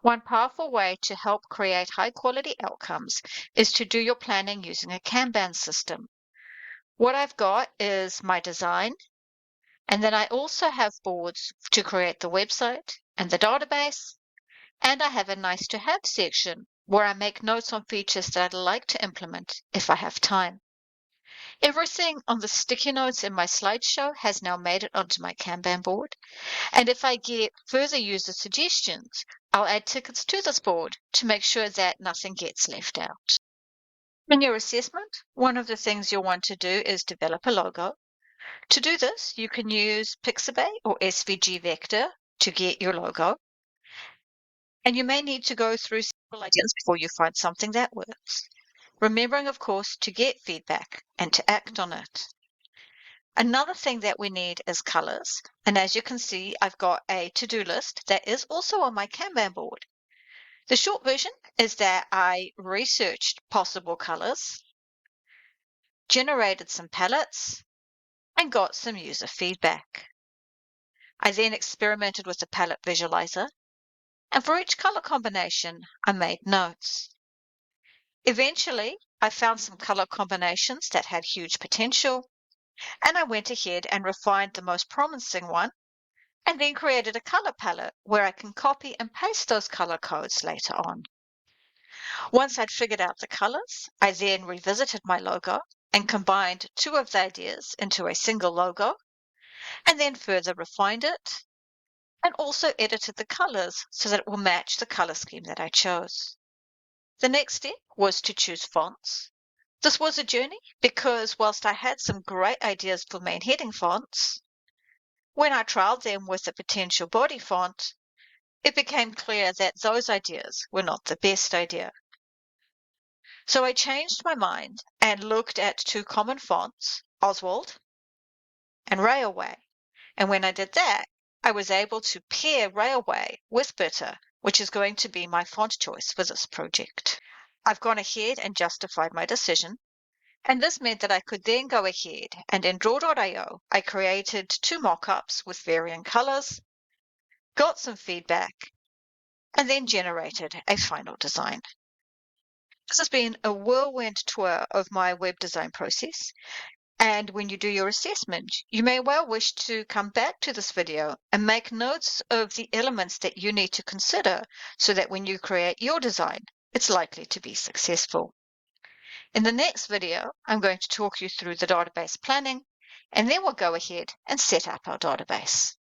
One powerful way to help create high quality outcomes is to do your planning using a Kanban system. What I've got is my design, and then I also have boards to create the website and the database, and I have a nice to have section where I make notes on features that I'd like to implement if I have time. Everything on the sticky notes in my slideshow has now made it onto my Kanban board. And if I get further user suggestions, I'll add tickets to this board to make sure that nothing gets left out. In your assessment, one of the things you'll want to do is develop a logo. To do this, you can use Pixabay or SVG Vector to get your logo. And you may need to go through several ideas before you find something that works. Remembering, of course, to get feedback and to act on it. Another thing that we need is colors. And as you can see, I've got a to-do list that is also on my Kanban board. The short version is that I researched possible colors, generated some palettes, and got some user feedback. I then experimented with the palette visualizer, and for each color combination, I made notes. Eventually, I found some color combinations that had huge potential, and I went ahead and refined the most promising one, and then created a color palette where I can copy and paste those color codes later on. Once I'd figured out the colors, I then revisited my logo and combined two of the ideas into a single logo, and then further refined it, and also edited the colors so that it will match the color scheme that I chose. The next step was to choose fonts. This was a journey because whilst I had some great ideas for main heading fonts, when I trialed them with a potential body font, it became clear that those ideas were not the best idea. So I changed my mind and looked at two common fonts, Oswald and Railway. And when I did that, I was able to pair Railway with Bitter, which is going to be my font choice for this project. I've gone ahead and justified my decision, and this meant that I could then go ahead and in Draw.io, I created two mock-ups with varying colors, got some feedback, and then generated a final design. This has been a whirlwind tour of my web design process. And when you do your assessment, you may well wish to come back to this video and make notes of the elements that you need to consider so that when you create your design, it's likely to be successful. In the next video, I'm going to talk you through the database planning, and then we'll go ahead and set up our database.